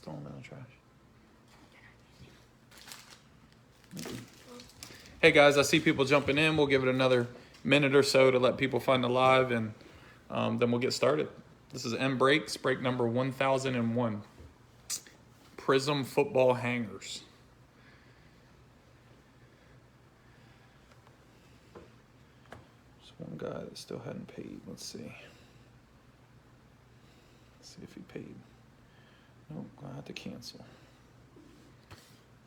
Just throw them in the trash. Hey guys, I see people jumping in. We'll give it another minute or so to let people find the live, and then we'll get started. This is M Breaks, break number 1001. Prizm football hangers. There's one guy that still hadn't paid. Let's see. Let's see if he paid. Nope, I have to cancel.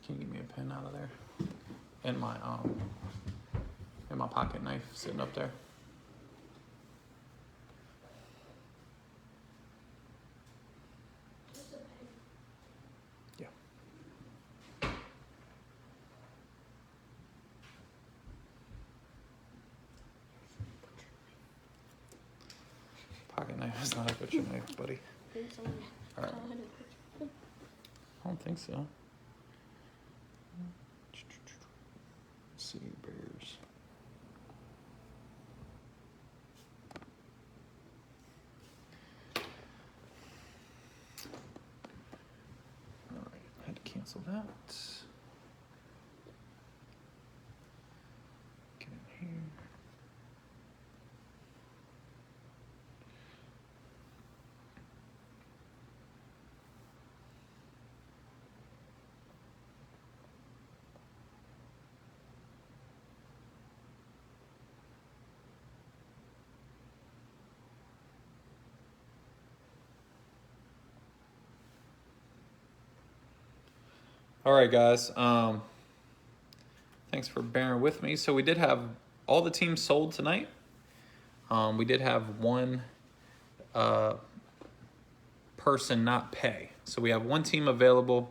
Can you give me a pen out of there? And my pocket knife sitting up there. Yeah. Pocket knife is not a butcher knife, buddy. All right. I don't think so. Let's see, Bears. All right, I had to cancel that. Get in here. All right, guys. Thanks for bearing with me. So we did have all the teams sold tonight. We did have one person not pay. So we have one team available,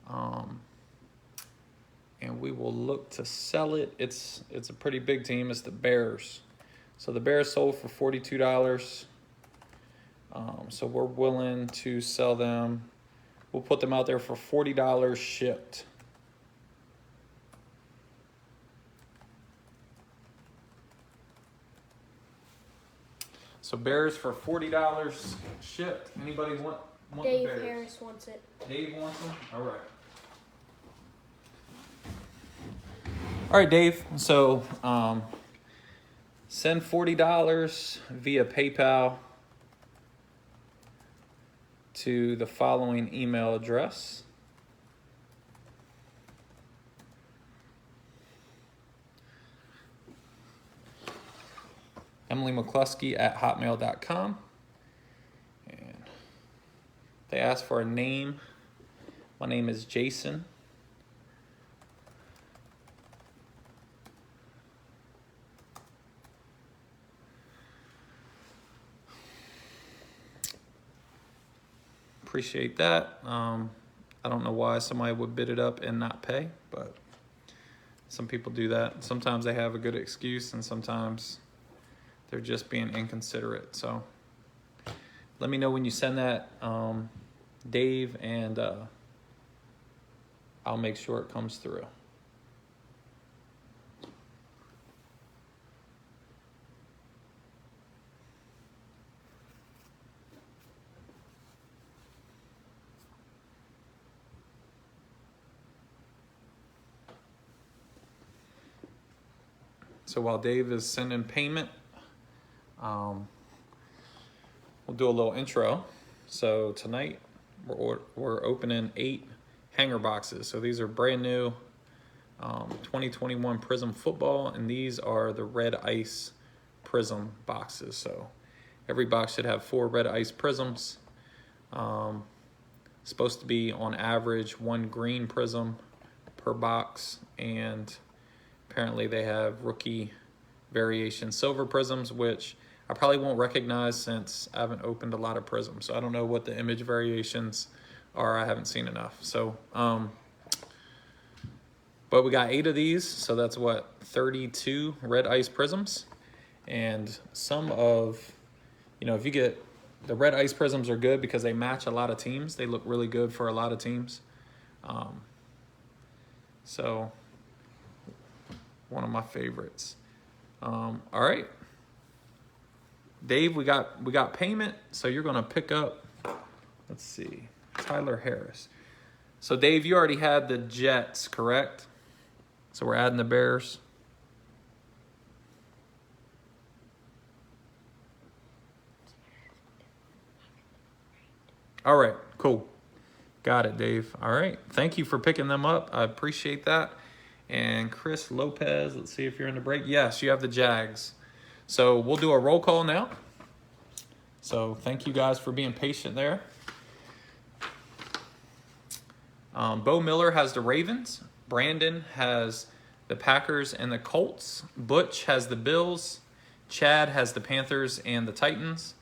and we will look to sell it. It's a pretty big team. It's the Bears. So the Bears sold for $42. So we're willing to sell them. We'll put them out there for $40 shipped. So Bears for $40 shipped. Anybody want Dave the Bears? Harris wants it. Dave wants them? All right. All right, Dave. So send $40 via PayPal to the following email address. EmilyMcCluskey@hotmail.com. And they asked for a name. My name is Jason. Appreciate that. I don't know why somebody would bid it up and not pay, but some people do that. Sometimes they have a good excuse, and sometimes they're just being inconsiderate. So let me know when you send that, Dave, and I'll make sure it comes through. So while Dave is sending payment, we'll do a little intro. So tonight we're opening 8 hanger boxes. So these are brand new 2021 Prizm football, and these are the red ice Prizm boxes. So every box should have 4 red ice Prizms. Supposed to be on average 1 green Prizm per box, and apparently they have rookie variation silver Prizms, which I probably won't recognize since I haven't opened a lot of Prizms. So I don't know what the image variations are. I haven't seen enough. So, but we got 8 of these. So that's what, 32 red ice Prizms. And some of, if you get, the red ice Prizms are good because they match a lot of teams. They look really good for a lot of teams. So one of my favorites. All right, Dave, we got payment. So you're gonna pick up, let's see, Tyler Harris. So, Dave, you already had the Jets, correct? So we're adding the Bears. All right, cool. Got it, Dave. All right. Thank you for picking them up. I appreciate that. And Chris Lopez, let's see if you're in the break. Yes, you have the Jags. So we'll do a roll call now. So thank you guys for being patient there. Bo Miller has the Ravens. Brandon has the Packers and the Colts. Butch has the Bills. Chad has the Panthers and the Titans.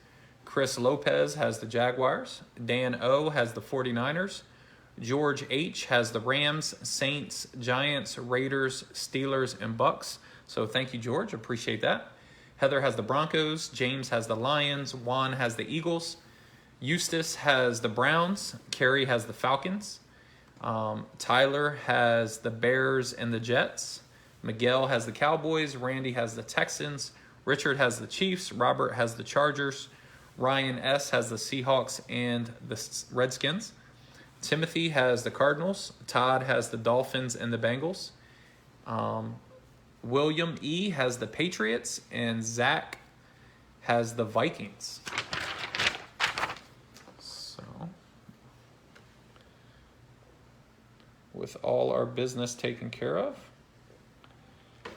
Chris Lopez has the Jaguars. Dan O has the 49ers. George H has the Rams, Saints, Giants, Raiders, Steelers, and Bucks. So thank you, George. Appreciate that. Heather has the Broncos. James has the Lions. Juan has the Eagles. Eustace has the Browns. Carrie has the Falcons. Tyler has the Bears and the Jets. Miguel has the Cowboys. Randy has the Texans. Richard has the Chiefs. Robert has the Chargers. Ryan S. has the Seahawks and the Redskins. Timothy has the Cardinals. Todd has the Dolphins and the Bengals. William E. has the Patriots. And Zach has the Vikings. So, with all our business taken care of,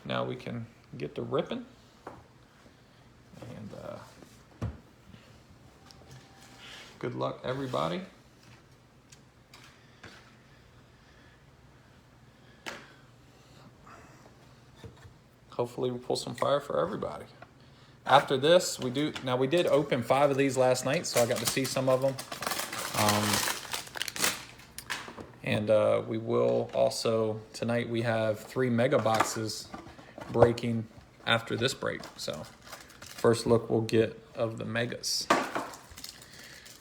now we can get to ripping. And good luck, everybody. Hopefully we pull some fire for everybody. After this, we did open 5 of these last night, so I got to see some of them. And we will also, tonight we have 3 mega boxes breaking after this break. So first look we'll get of the megas.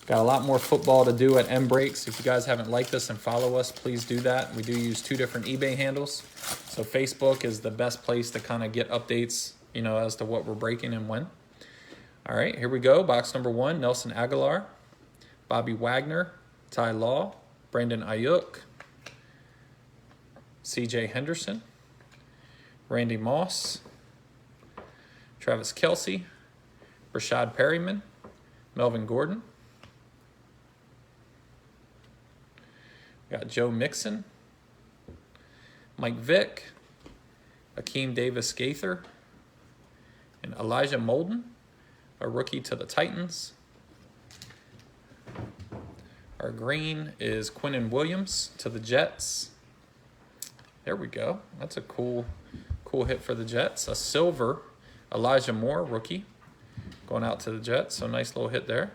Got a lot more football to do at M Breaks. If you guys haven't liked us and follow us, please do that. We do use 2 different eBay handles. So Facebook is the best place to kind of get updates, as to what we're breaking and when. All right, here we go. Box number 1, Nelson Aguilar, Bobby Wagner, Ty Law, Brandon Ayuk, C.J. Henderson, Randy Moss, Travis Kelce, Rashad Perryman, Melvin Gordon. We got Joe Mixon, Mike Vick, Akeem Davis-Gaither, and Elijah Molden, a rookie to the Titans. Our green is Quinnen Williams to the Jets. There we go. That's a cool hit for the Jets. A silver, Elijah Moore, rookie, going out to the Jets. So nice little hit there.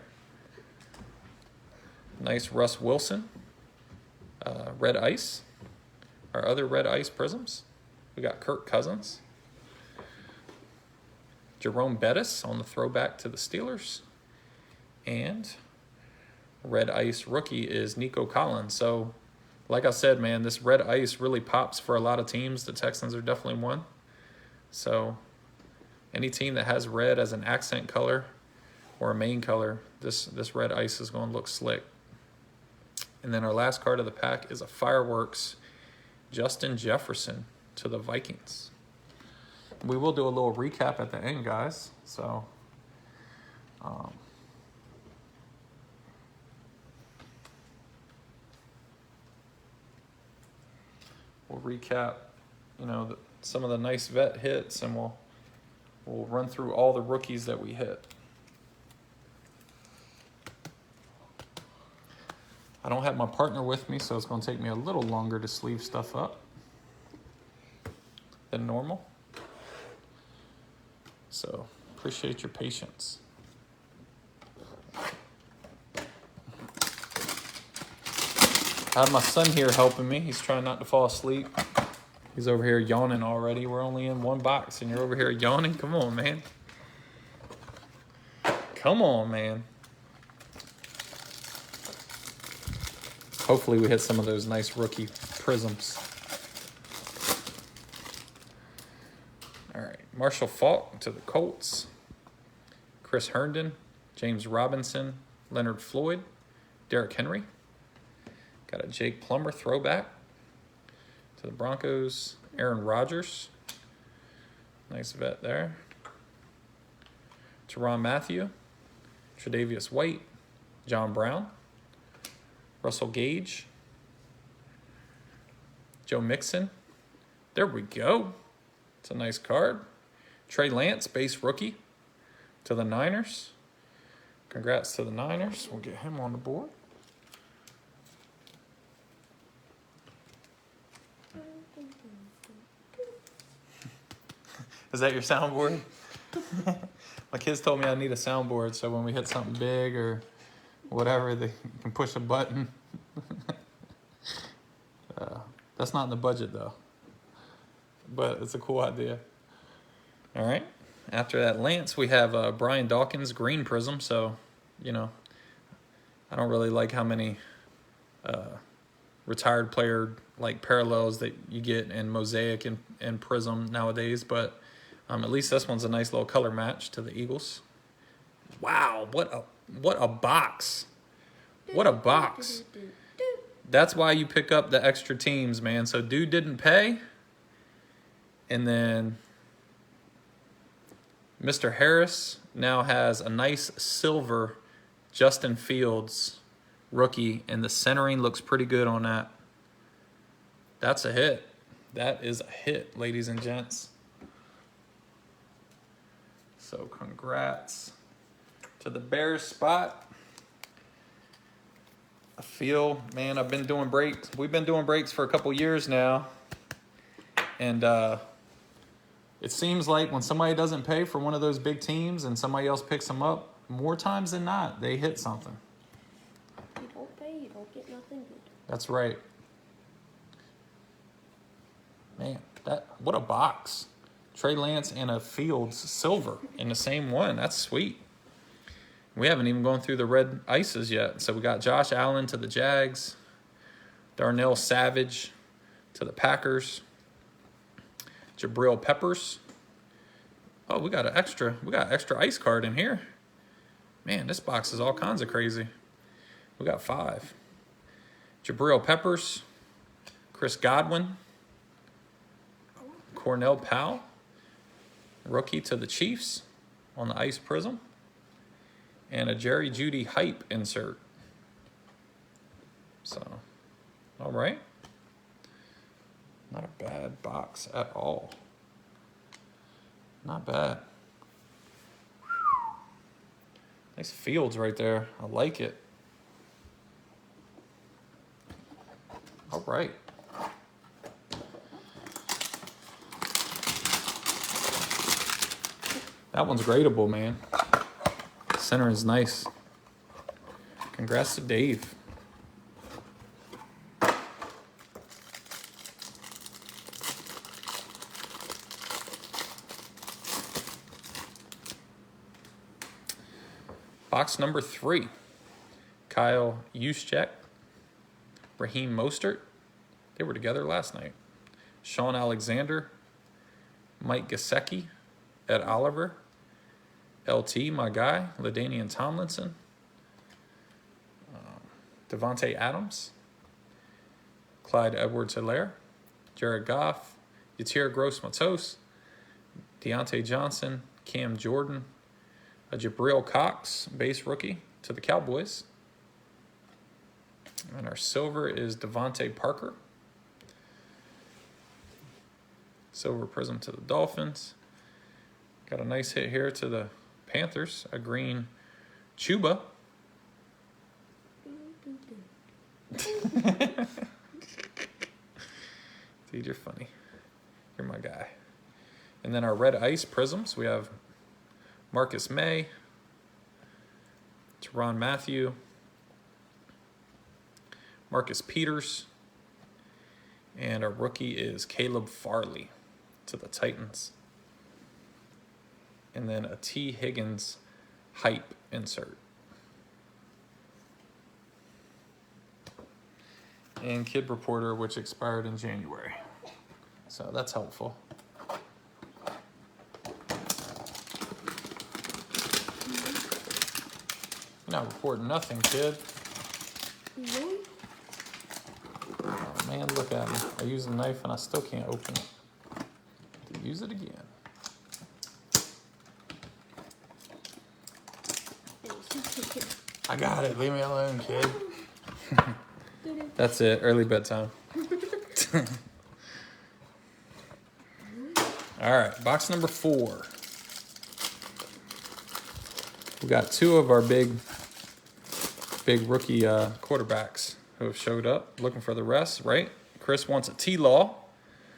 Nice Russ Wilson. Red Ice. Our other Red Ice Prisms. We got Kirk Cousins. Jerome Bettis on the throwback to the Steelers. And Red Ice rookie is Nico Collins. So, like I said, man, this Red Ice really pops for a lot of teams. The Texans are definitely one. So, any team that has red as an accent color or a main color, this Red Ice is going to look slick. And then our last card of the pack is a Fireworks Justin Jefferson to the Vikings. We will do a little recap at the end, guys. So, we'll recap, some of the nice vet hits, and we'll run through all the rookies that we hit. I don't have my partner with me, so it's going to take me a little longer to sleeve stuff up than normal. So, appreciate your patience. I have my son here helping me. He's trying not to fall asleep. He's over here yawning already. We're only in 1 box, and you're over here yawning? Come on, man. Come on, man. Hopefully we hit some of those nice rookie prisms. All right, Marshall Faulk to the Colts. Chris Herndon, James Robinson, Leonard Floyd, Derrick Henry. Got a Jake Plummer throwback to the Broncos. Aaron Rodgers. Nice vet there. Tyrann Mathieu. Tre'Davious White. John Brown. Russell Gage. Joe Mixon. There we go. It's a nice card. Trey Lance, base rookie to the Niners. Congrats to the Niners. We'll get him on the board. Is that your soundboard? My kids told me I need a soundboard so when we hit something big or whatever, they can push a button. That's not in the budget though, but it's a cool idea. All right. After that Lance, we have Brian Dawkins green prism. So, you know, I don't really like how many retired player like parallels that you get in Mosaic and Prism nowadays, but at least this one's a nice little color match to the Eagles. Wow, what a box. What a box. That's why you pick up the extra teams, man. So dude didn't pay. And then Mr. Harris now has a nice silver Justin Fields rookie, and the centering looks pretty good on that. That's a hit. That is a hit, ladies and gents. So congrats to the Bears spot. I feel, man, I've been doing breaks. We've been doing breaks for a couple years now. And it seems like when somebody doesn't pay for one of those big teams and somebody else picks them up, more times than not, they hit something. You don't pay, you don't get nothing good. That's right. Man, what a box. Trey Lance and a Fields silver in the same one. That's sweet. We haven't even gone through the red ices yet. So we got Josh Allen to the Jags, Darnell Savage to the Packers, Jabril Peppers. Oh, we got extra ice card in here. Man, this box is all kinds of crazy. We got 5. Jabril Peppers, Chris Godwin, Cornell Powell, rookie to the Chiefs on the ice prism, and a Jerry Jeudy hype insert. So, all right. Not a bad box at all. Not bad. Nice Fields right there. I like it. All right. That one's gradable, man. Center is nice. Congrats to Dave. Box number 3. Kyle Juszczyk, Raheem Mostert. They were together last night. Sean Alexander, Mike Gesicki, Ed Oliver, LT, my guy, LaDainian Tomlinson, Devontae Adams, Clyde Edwards-Helaire, Jared Goff, Yatir Gross-Matos, Deontay Johnson, Cam Jordan, a Jabril Cox, base rookie to the Cowboys. And our silver is Devontae Parker. Silver prism to the Dolphins. Got a nice hit here to the Panthers, a green Chuba. Dude, you're funny. You're my guy. And then our red ice prisms, we have Marcus May, Tyrann Mathieu, Marcus Peters, and our rookie is Caleb Farley to the Titans. And then a T. Higgins hype insert. And Kid Reporter, which expired in January. So that's helpful. You're not reporting nothing, kid. Really? And look at me. I use a knife and I still can't open it. To use it again. I got it. Leave me alone, kid. That's it. Early bedtime. All right, box number 4. We got 2 of our big rookie quarterbacks who have showed up, looking for the rest, right? Chris wants a T-Law.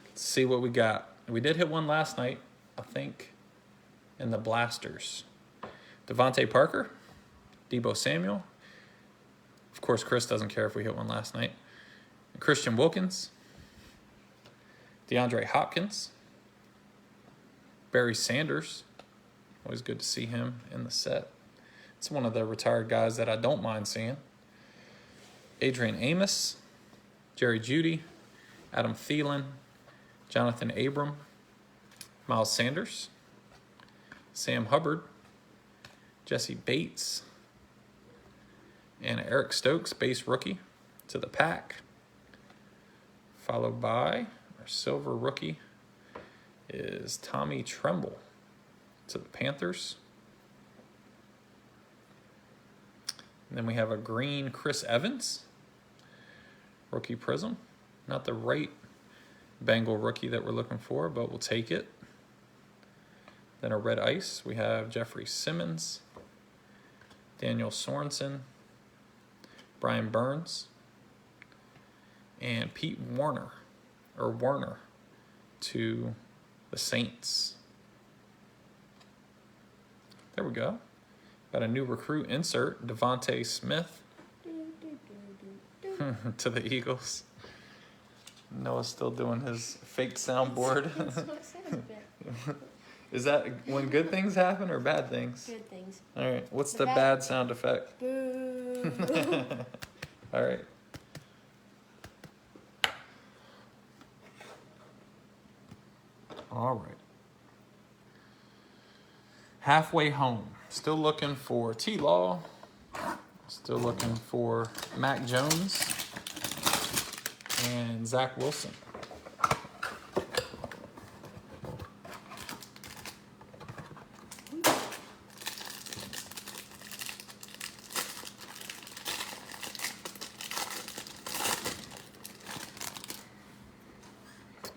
Let's see what we got. We did hit one last night, I think, in the Blasters. Devontae Parker, Deebo Samuel. Of course, Chris doesn't care if we hit one last night. Christian Wilkins, DeAndre Hopkins, Barry Sanders. Always good to see him in the set. It's one of the retired guys that I don't mind seeing. Adrian Amos, Jerry Jeudy, Adam Thielen, Jonathan Abram, Miles Sanders, Sam Hubbard, Jesse Bates, and Eric Stokes, base rookie, to the pack. Followed by our silver rookie is Tommy Tremble to the Panthers. And then we have a green Chris Evans, rookie Prizm. Not the right Bengal rookie that we're looking for, but we'll take it. Then a red ice, we have Jeffrey Simmons, Daniel Sorensen, Brian Burns, and Pete Warner to the Saints. There we go. Got a new recruit insert, Devontae Smith to the Eagles. Noah's still doing his fake soundboard. Is that when good things happen or bad things? Good things. All right. What's the bad sound effect? Boo. All right. All right. Halfway home. Still looking for T-Law. Still looking for Mac Jones and Zach Wilson.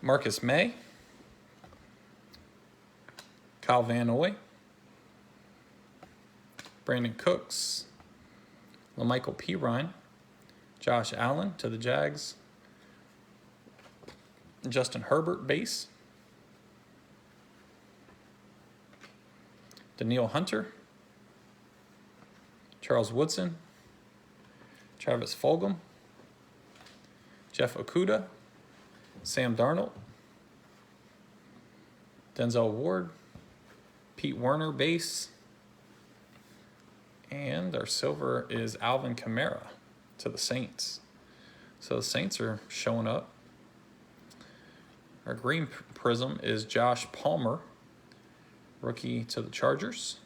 Marcus May, Kyle Van Noy, Brandon Cooks, LaMichael Pirine, Josh Allen to the Jags, Justin Herbert base, Daniil Hunter, Charles Woodson, Travis Fulgham, Jeff Okudah, Sam Darnold, Denzel Ward, Pete Werner base, and our silver is Alvin Kamara to the Saints. So the Saints are showing up. Our green Prizm is Josh Palmer, rookie to the Chargers.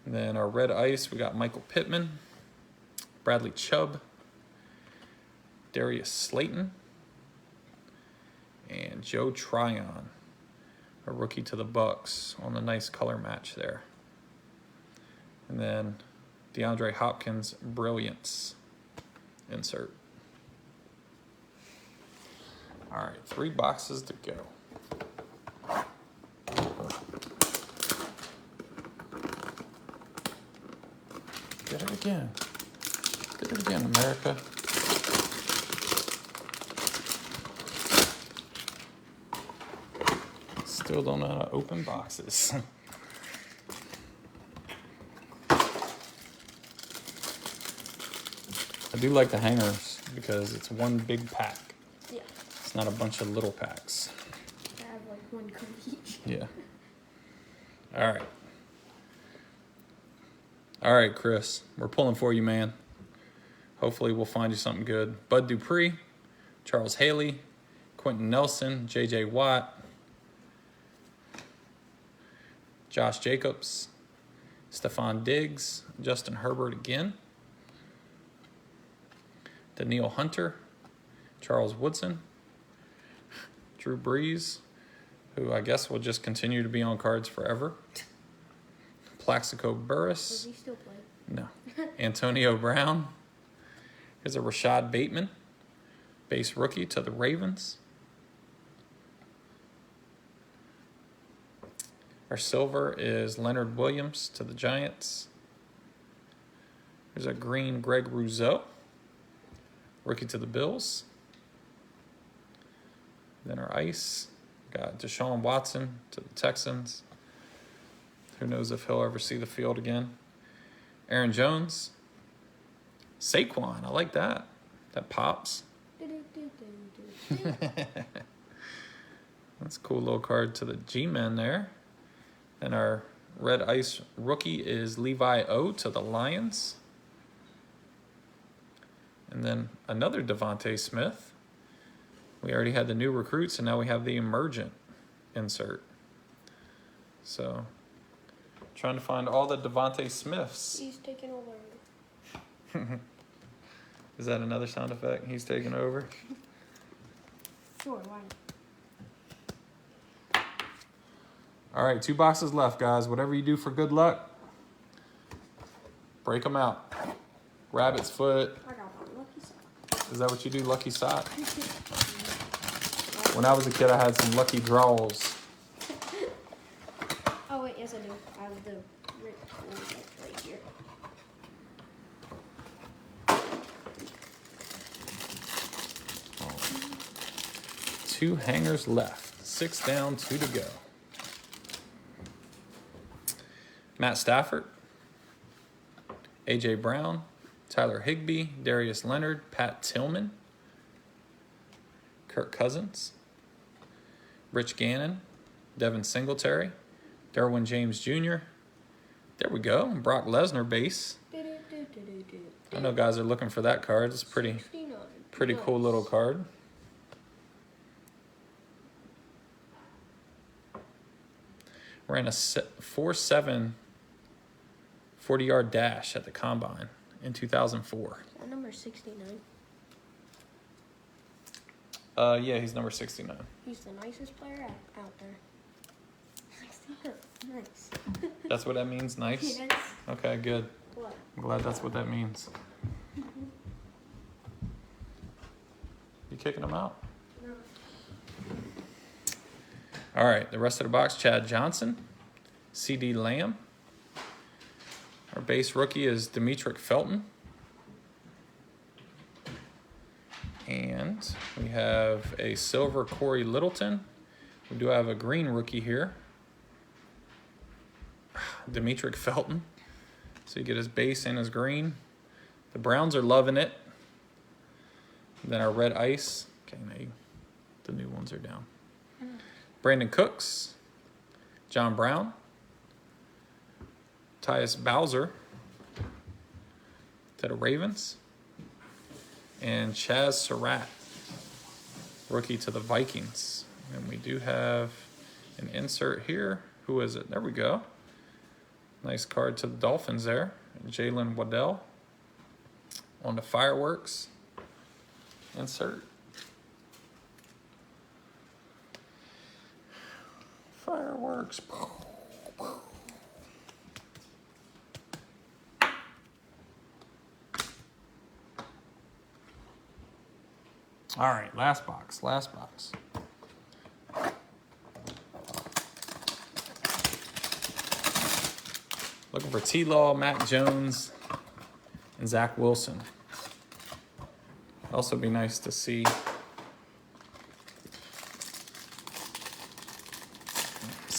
And then our red ice, we got Michael Pittman, Bradley Chubb, Darius Slayton, and Joe Tryon, a rookie to the Bucks on the nice color match there. And then DeAndre Hopkins, Brilliance insert. All right, 3 boxes to go. Get it again. Get it again, America. Still don't know how to open boxes. I do like the hangers because it's one big pack. Yeah. It's not a bunch of little packs. I have like 1 card each. Yeah. All right. All right, Chris. We're pulling for you, man. Hopefully we'll find you something good. Bud Dupree, Charles Haley, Quentin Nelson, J.J. Watt, Josh Jacobs, Stephon Diggs, Justin Herbert again, Daniil Hunter, Charles Woodson, Drew Brees, who I guess will just continue to be on cards forever. Plaxico Does Burress. he still play? No. Antonio Brown. Here's a Rashad Bateman, base rookie to the Ravens. Our silver is Leonard Williams to the Giants. There's a green Greg Rousseau, rookie to the Bills. Then our ice, got Deshaun Watson to the Texans. Who knows if he'll ever see the field again. Aaron Jones. Saquon, I like that. That pops. That's a cool little card to the G-Men there. And our red ice rookie is Levi O to the Lions. And then another Devontae Smith. We already had the new recruits, and now we have the emergent insert. So, trying to find all the Devontae Smiths. He's taking over. Is that another sound effect? He's taking over. Sure, why not? All right, 2 boxes left, guys. Whatever you do for good luck, break them out. Rabbit's foot. I got my lucky sock. Is that what you do, lucky sock? When I was a kid, I had some lucky draws. Oh wait, yes I do. I have the right here. Two hangers left. 6 down, 2 to go. Matt Stafford, A.J. Brown, Tyler Higbee, Darius Leonard, Pat Tillman, Kirk Cousins, Rich Gannon, Devin Singletary, Derwin James Jr. There we go. Brock Lesnar base. I know guys are looking for that card. It's pretty 69. cool little card. Ran a 4.7 40-yard dash at the combine in 2004. Is that number 69? Yeah, he's number 69. He's the nicest player out there. Nice. That's what that means, nice? Yes. Okay, good. What? I'm glad that's what that means. You kicking him out? No. All right, the rest of the box, Chad Johnson, C.D. Lamb. Our base rookie is Demetric Felton. And we have a silver Corey Littleton. We do have a green rookie here, Demetric Felton. So you get his base and his green. The Browns are loving it. And then our red ice. Okay, now the new ones are down. Brandon Cooks, John Brown, Tyus Bowser to the Ravens, and Chaz Surratt, rookie to the Vikings. And we do have an insert here. Who is it? There we go. Nice card to the Dolphins there. Jalen Waddell on the fireworks insert. Fireworks. All right, last box. Looking for T-Law, Mac Jones, and Zach Wilson. Also be nice to see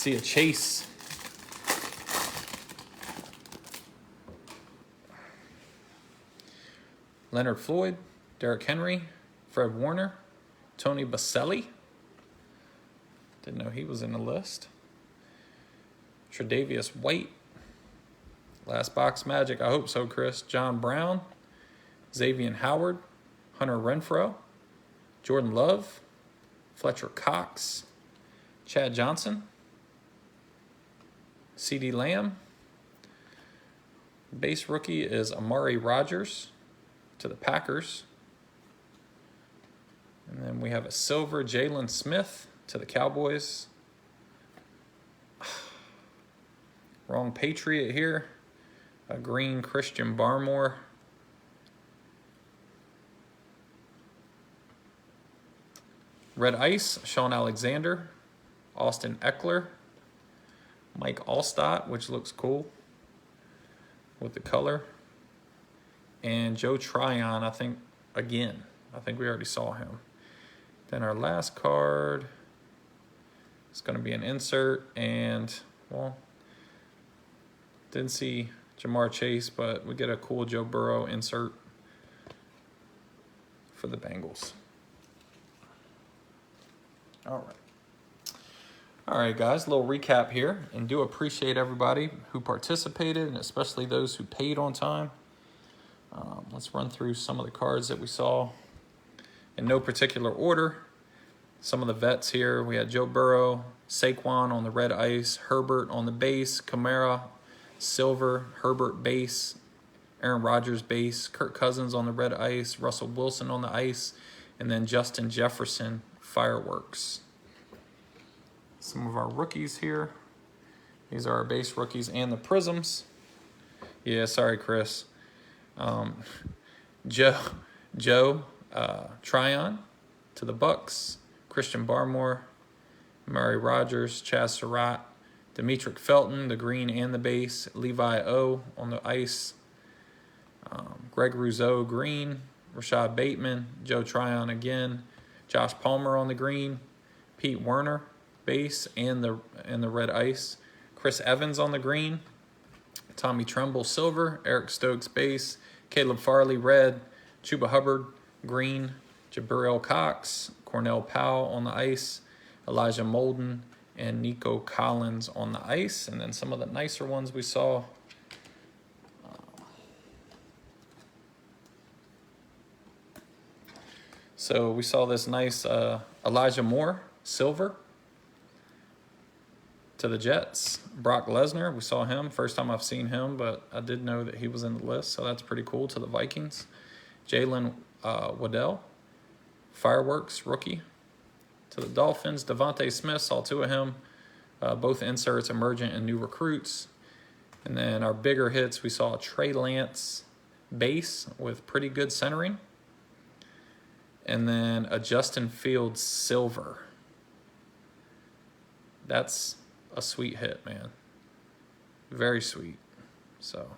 a chase. Leonard Floyd, Derrick Henry, Fred Warner, Tony Baselli. Didn't know he was in the list. Tre'Davious White. Last box magic, I hope so, Chris. John Brown, Xavier Howard, Hunter Renfrow, Jordan Love, Fletcher Cox, Chad Johnson, C.D. Lamb. Base rookie is Amari Rogers to the Packers. And then we have a silver Jalen Smith to the Cowboys. Wrong Patriot here. A green Christian Barmore. Red Ice, Sean Alexander. Austin Eckler. Mike Allstott, which looks cool with the color. And Joe Tryon, I think, again. I think we already saw him. Then our last card is going to be an insert. And, well, didn't see Jamar Chase, but we get a cool Joe Burrow insert for the Bengals. All right, guys, a little recap here, and do appreciate everybody who participated, and especially those who paid on time. Let's run through some of the cards that we saw in no particular order. Some of the vets here, we had Joe Burrow, Saquon on the red ice, Herbert on the base, Kamara, silver, Herbert base, Aaron Rodgers base, Kirk Cousins on the red ice, Russell Wilson on the ice, and then Justin Jefferson fireworks. Some of our rookies here. These are our base rookies and the Prizms. Yeah, sorry, Chris. Joe Tryon to the Bucks, Christian Barmore, Murray Rogers, Chaz Surratt, Demetric Felton, the green and the base, Levi O on the ice, Greg Rousseau green, Rashad Bateman, Joe Tryon again, Josh Palmer on the green, Pete Werner base and the red ice, Chris Evans on the green, Tommy Tremble silver, Eric Stokes base, Caleb Farley red, Chuba Hubbard green, Jabril Cox, Cornell Powell on the ice, Elijah Molden, and Nico Collins on the ice. And then some of the nicer ones we saw. So we saw this nice Elijah Moore silver to the Jets. Brock Lesnar, we saw him. First time I've seen him, but I did know that he was in the list, so that's pretty cool, to the Vikings. Jalen Waddell, fireworks, rookie. To the Dolphins, Devontae Smith, saw two of him. Both inserts, emergent and new recruits. And then our bigger hits, we saw a Trey Lance base with pretty good centering. And then a Justin Fields silver. That's a sweet hit, man. Very sweet. So,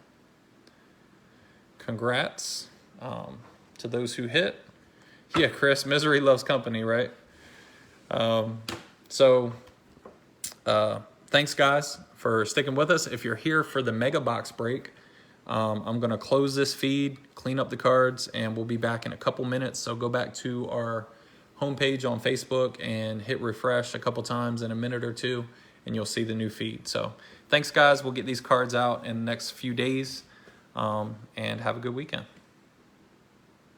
congrats to those who hit. Yeah, Chris, misery loves company, right? Thanks, guys, for sticking with us. If you're here for the mega box break, I'm going to close this feed, clean up the cards, and we'll be back in a couple minutes. So go back to our homepage on Facebook and hit refresh a couple times in a minute or two, and you'll see the new feed. So thanks, guys. We'll get these cards out in the next few days, and have a good weekend.